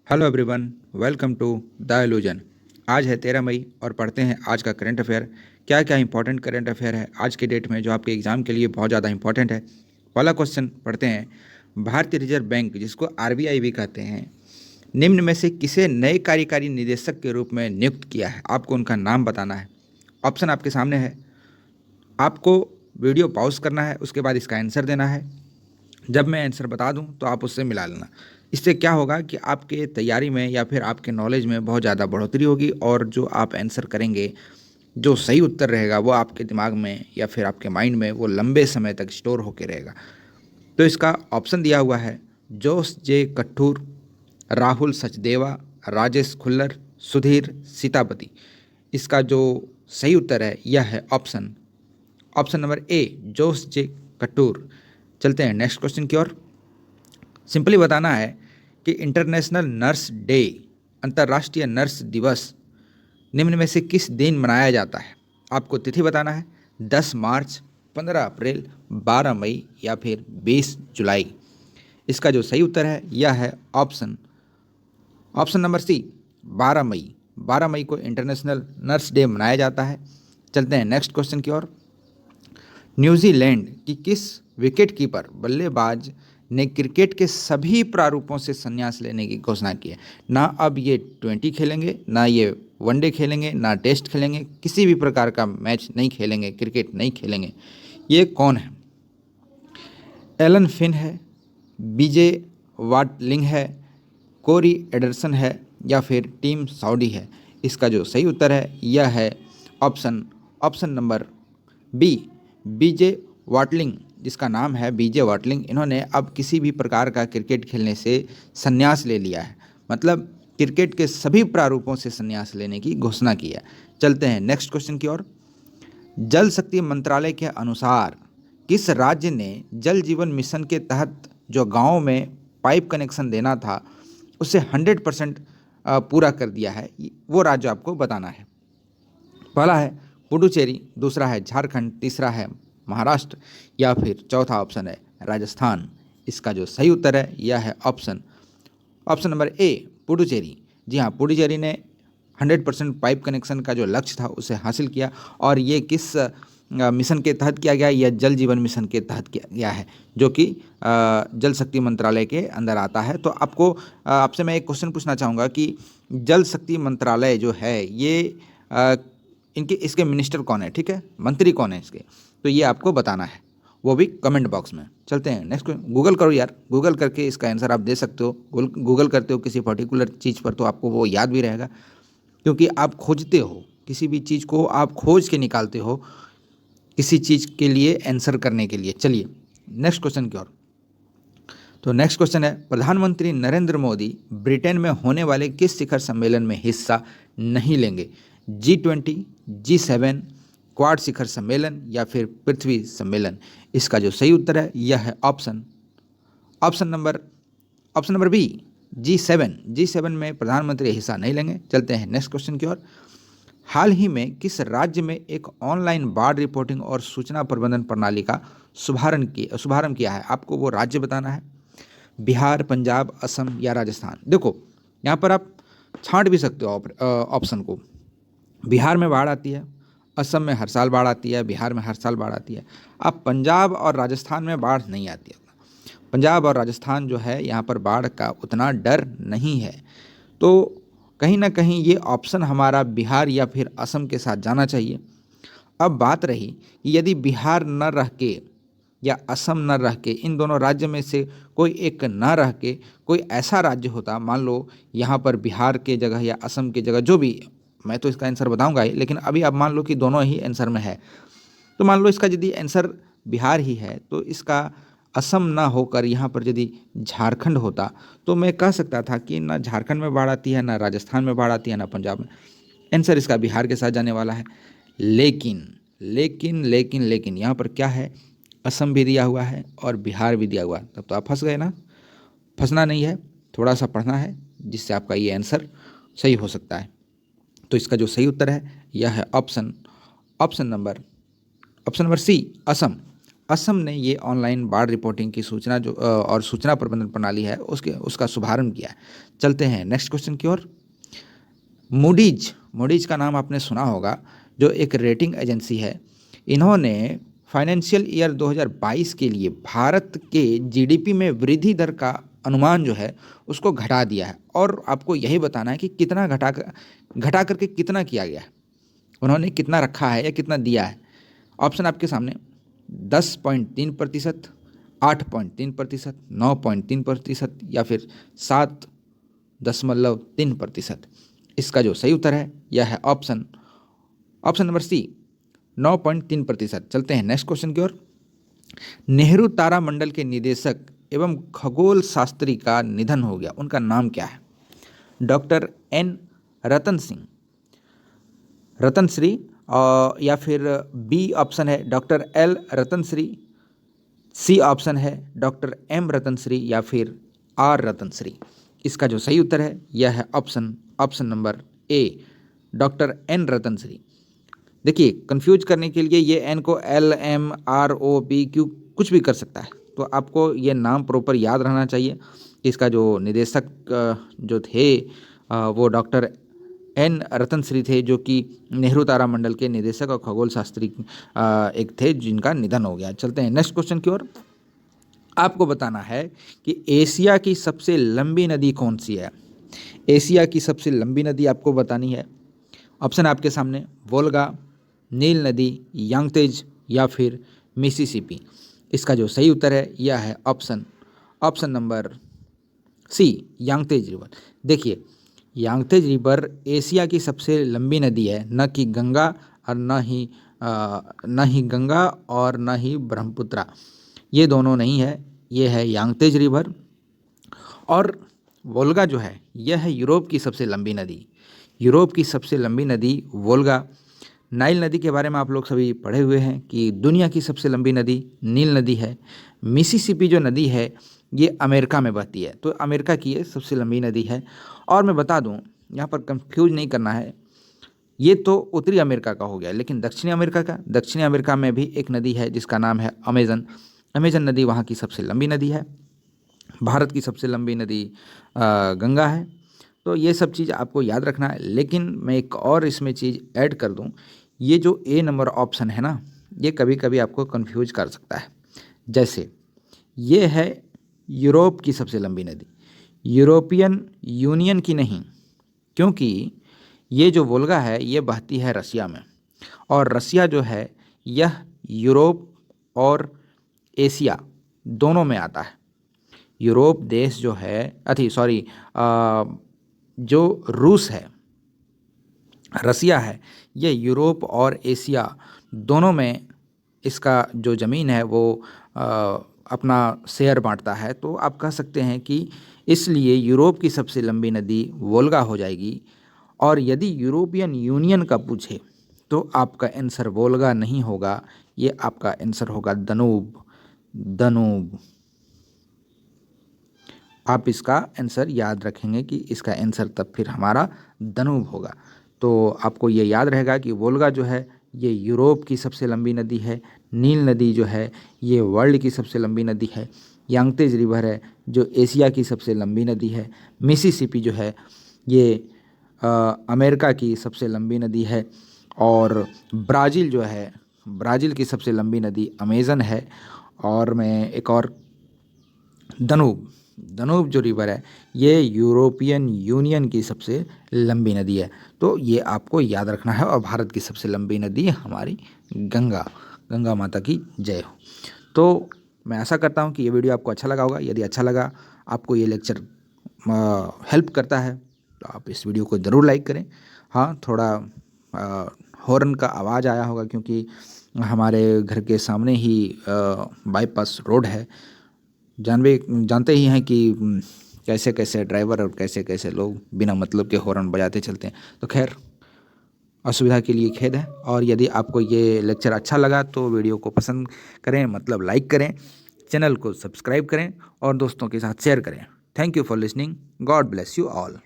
Hello everyone, welcome to the illusion. आज है 13 मई और पढ़ते हैं आज का करंट अफेयर। क्या क्या इंपॉर्टेंट करंट अफेयर है आज के डेट में जो आपके एग्जाम के लिए बहुत ज़्यादा इंपॉर्टेंट है। पहला क्वेश्चन पढ़ते हैं। भारतीय रिजर्व बैंक, जिसको आरबीआई भी कहते हैं, निम्न में से किसे नए कार्यकारी निदेशक के रूप में नियुक्त किया है? आपको उनका नाम बताना है। ऑप्शन आपके सामने है। आपको वीडियो पॉज करना है, उसके बाद इसका आंसर देना है। जब मैं आंसर बता दूं तो आप उससे मिला लेना। इससे क्या होगा कि आपके तैयारी में या फिर आपके नॉलेज में बहुत ज़्यादा बढ़ोतरी होगी और जो आप आंसर करेंगे, जो सही उत्तर रहेगा वो आपके दिमाग में या फिर आपके माइंड में वो लंबे समय तक स्टोर होकर रहेगा। तो इसका ऑप्शन दिया हुआ है जोश जे कट्ठूर, राहुल सचदेवा, राजेश खुल्लर, सुधीर सीतापति। इसका जो सही उत्तर है यह है ऑप्शन नंबर ए, जोश जे कट्टूर। चलते हैं नेक्स्ट क्वेश्चन की ओर। सिंपली बताना है कि इंटरनेशनल नर्स डे, अंतर्राष्ट्रीय नर्स दिवस, निम्न में से किस दिन मनाया जाता है? आपको तिथि बताना है। 10 मार्च, 15 अप्रैल, 12 मई या फिर 20 जुलाई। इसका जो सही उत्तर है यह है ऑप्शन नंबर सी, 12 मई। 12 मई को इंटरनेशनल नर्स डे मनाया जाता है। चलते हैं नेक्स्ट क्वेश्चन की ओर। न्यूजीलैंड की किस विकेट कीपर बल्लेबाज ने क्रिकेट के सभी प्रारूपों से संन्यास लेने की घोषणा की है? ना अब ये 20 खेलेंगे, ना ये वनडे खेलेंगे, ना टेस्ट खेलेंगे, किसी भी प्रकार का मैच नहीं खेलेंगे, क्रिकेट नहीं खेलेंगे। ये कौन है? एलन फिन है, बीजे वाटलिंग है, कोरी एडरसन है या फिर टीम साउडी है? इसका जो सही उत्तर है यह है ऑप्शन नंबर बी, बीजे वाटलिंग। जिसका नाम है बीजे वाटलिंग, इन्होंने अब किसी भी प्रकार का क्रिकेट खेलने से संन्यास ले लिया है। मतलब क्रिकेट के सभी प्रारूपों से संन्यास लेने की घोषणा की है। चलते हैं नेक्स्ट क्वेश्चन की ओर। जल शक्ति मंत्रालय के अनुसार किस राज्य ने जल जीवन मिशन के तहत जो गाँव में पाइप कनेक्शन देना था उसे 100% पूरा कर दिया है? वो राज्य आपको बताना है। पहला है पुडुचेरी, दूसरा है झारखंड, तीसरा है महाराष्ट्र या फिर चौथा ऑप्शन है राजस्थान। इसका जो सही उत्तर है यह है ऑप्शन नंबर ए, पुडुचेरी। जी हाँ, पुडुचेरी ने 100% पाइप कनेक्शन का जो लक्ष्य था उसे हासिल किया। और ये किस मिशन के तहत किया गया? यह जल जीवन मिशन के तहत किया गया है, जो कि जल शक्ति मंत्रालय के अंदर आता है। तो आपसे मैं एक क्वेश्चन पूछना चाहूँगा कि जल शक्ति मंत्रालय जो है ये इसके मिनिस्टर कौन है? ठीक है, मंत्री कौन है इसके? तो ये आपको बताना है, वो भी कमेंट बॉक्स में। चलते हैं नेक्स्ट। गूगल करो यार, गूगल करके इसका आंसर आप दे सकते हो। गूगल करते हो किसी पर्टिकुलर चीज़ पर तो आपको वो याद भी रहेगा, क्योंकि आप खोजते हो किसी भी चीज़ को, आप खोज के निकालते हो किसी चीज़ के लिए आंसर करने के लिए। चलिए नेक्स्ट क्वेश्चन की ओर। तो नेक्स्ट क्वेश्चन है, प्रधानमंत्री नरेंद्र मोदी ब्रिटेन में होने वाले किस शिखर सम्मेलन में हिस्सा नहीं लेंगे? G20, G7, क्वाड शिखर सम्मेलन या फिर पृथ्वी सम्मेलन? इसका जो सही उत्तर है यह है ऑप्शन नंबर बी, G7 में प्रधानमंत्री हिस्सा नहीं लेंगे। चलते हैं नेक्स्ट क्वेश्चन की ओर। हाल ही में किस राज्य में एक ऑनलाइन बाढ़ रिपोर्टिंग और सूचना प्रबंधन प्रणाली का शुभारंभ किया है? आपको वो राज्य बताना है। बिहार, पंजाब, असम या राजस्थान? देखो यहाँ पर आप छांट भी सकते हो ऑप्शन को। बिहार में बाढ़ आती है, असम में हर साल बाढ़ आती है, बिहार में हर साल बाढ़ आती है। अब पंजाब और राजस्थान में बाढ़ नहीं आती है। पंजाब और राजस्थान जो है यहाँ पर बाढ़ का उतना डर नहीं है। तो कहीं ना कहीं ये ऑप्शन हमारा बिहार या फिर असम के साथ जाना चाहिए। अब बात रही कि यदि बिहार न रह के या असम न रह के, इन दोनों राज्य में से कोई एक न रह के कोई ऐसा राज्य होता, मान लो यहाँ पर बिहार के जगह या असम की जगह, जो भी, मैं तो इसका आंसर बताऊंगा ही, लेकिन अभी आप मान लो कि दोनों ही आंसर में है। तो मान लो इसका यदि आंसर बिहार ही है तो इसका असम ना होकर यहाँ पर यदि झारखंड होता तो मैं कह सकता था कि ना झारखंड में बाढ़ आती है, ना राजस्थान में बाढ़ आती है, ना पंजाब में। आंसर इसका बिहार के साथ जाने वाला है। लेकिन लेकिन लेकिन लेकिन यहाँ पर क्या है, असम भी दिया हुआ है और बिहार भी दिया हुआ है। तब तो आप फंस गए ना। फंसना नहीं है, थोड़ा सा पढ़ना है, जिससे आपका ये आंसर सही हो सकता है। तो इसका जो सही उत्तर है यह है option number C, Assam. Assam ने ये ऑनलाइन बाढ़ रिपोर्टिंग की सूचना जो और सूचना प्रबंधन प्रणाली है उसका शुभारंभ किया है। चलते हैं नेक्स्ट क्वेश्चन की ओर। मूडीज का नाम आपने सुना होगा, जो एक रेटिंग एजेंसी है। इन्होंने फाइनेंशियल ईयर 2022 के लिए भारत के जीडीपी में वृद्धि दर का अनुमान जो है उसको घटा दिया है, और आपको यही बताना है कि कितना घटा करके कितना किया गया है, उन्होंने कितना रखा है या कितना दिया है। ऑप्शन आपके सामने 10.3%, 8.3%, 9.3% या फिर 7.3%। इसका जो सही उत्तर है यह है ऑप्शन नंबर सी, 9.3%। चलते हैं नेक्स्ट क्वेश्चन की ओर। नेहरू तारामंडल के निदेशक एवं खगोल शास्त्री का निधन हो गया, उनका नाम क्या है? डॉक्टर एन रतन सिंह, रतन श्री, या फिर बी ऑप्शन है डॉक्टर एल रतन श्री, सी ऑप्शन है डॉक्टर एम रतन श्री, या फिर आर रतन श्री। इसका जो सही उत्तर है यह है option number A, doctor N Ratan Shri. देखिए, कंफ्यूज करने के लिए ये एन को L M R O P Q कुछ भी कर सकता है, तो आपको ये नाम प्रॉपर याद रहना चाहिए कि इसका जो निदेशक जो थे वो डॉक्टर एन रतन श्री थे, जो कि नेहरू तारामंडल के निदेशक और खगोल शास्त्री एक थे जिनका निधन हो गया। चलते हैं नेक्स्ट क्वेश्चन की ओर। आपको बताना है कि एशिया की सबसे लंबी नदी कौन सी है? एशिया की सबसे लंबी नदी आपको बतानी है। ऑप्शन आपके सामने, वोल्गा, नील नदी, यांगत्जे या फिर मिसिसिपी। इसका जो सही उत्तर है यह है ऑप्शन नंबर सी, यांगत्जे रिवर। देखिए, यांगत्जे रिवर एशिया की सबसे लंबी नदी है, न कि गंगा और न ही गंगा और न ही ब्रह्मपुत्र, ये दोनों नहीं है, ये है यांगत्जे रिवर। और वोल्गा जो है यह है यूरोप की सबसे लंबी नदी। यूरोप की सबसे लंबी नदी वोल्गा। नाइल नदी के बारे में आप लोग सभी पढ़े हुए हैं कि दुनिया की सबसे लंबी नदी नील नदी है। मिसिसिपी जो नदी है ये अमेरिका में बहती है, तो अमेरिका की ये सबसे लंबी नदी है। और मैं बता दूं, यहाँ पर कंफ्यूज नहीं करना है, ये तो उत्तरी अमेरिका का हो गया, लेकिन दक्षिणी अमेरिका में भी एक नदी है जिसका नाम है अमेजन नदी, वहाँ की सबसे लंबी नदी है। भारत की सबसे लंबी नदी गंगा है। तो ये सब चीज़ आपको याद रखना है। लेकिन मैं एक और इसमें चीज़ ऐड कर दूं, ये जो ए नंबर ऑप्शन है ना, ये कभी कभी आपको कंफ्यूज कर सकता है। जैसे ये है यूरोप की सबसे लंबी नदी, यूरोपियन यूनियन की नहीं, क्योंकि ये जो वोल्गा है ये बहती है रसिया में, और रसिया जो है यह यूरोप और एशिया दोनों में आता है। यूरोप देश जो है जो रूस है, रसिया है, ये यूरोप और एशिया दोनों में इसका जो ज़मीन है वो अपना शेयर बांटता है। तो आप कह सकते हैं कि इसलिए यूरोप की सबसे लंबी नदी वोल्गा हो जाएगी। और यदि यूरोपियन यूनियन का पूछे तो आपका आंसर वोल्गा नहीं होगा, ये आपका आंसर होगा दनूब। आप इसका आंसर याद रखेंगे कि इसका आंसर तब फिर हमारा दनूब होगा। तो आपको ये याद रहेगा कि वोल्गा जो है ये यूरोप की सबसे लंबी नदी है, नील नदी जो है ये वर्ल्ड की सबसे लंबी नदी है, यांगत्जे रिवर है जो एशिया की सबसे लंबी नदी है, मिसिसिपी जो है ये अमेरिका की सबसे लंबी नदी है, और ब्राज़ील जो है, ब्राज़ील की सबसे लंबी नदी अमेज़न है। और मैं एक और, दनूब जो रिवर है ये यूरोपियन यूनियन की सबसे लंबी नदी है। तो ये आपको याद रखना है। और भारत की सबसे लंबी नदी हमारी गंगा माता की जय हो। तो मैं आशा करता हूँ कि ये वीडियो आपको अच्छा लगा होगा। यदि अच्छा लगा, आपको ये लेक्चर हेल्प करता है, तो आप इस वीडियो को ज़रूर लाइक करें। हाँ, थोड़ा हॉर्न का आवाज़ आया होगा क्योंकि हमारे घर के सामने ही बाईपास रोड है। जानते ही हैं कि कैसे कैसे ड्राइवर और कैसे कैसे लोग बिना मतलब के हॉर्न बजाते चलते हैं। तो खैर, असुविधा के लिए खेद है। और यदि आपको ये लेक्चर अच्छा लगा तो वीडियो को पसंद करें, मतलब लाइक करें, चैनल को सब्सक्राइब करें और दोस्तों के साथ शेयर करें। Thank you for listening. God bless you all.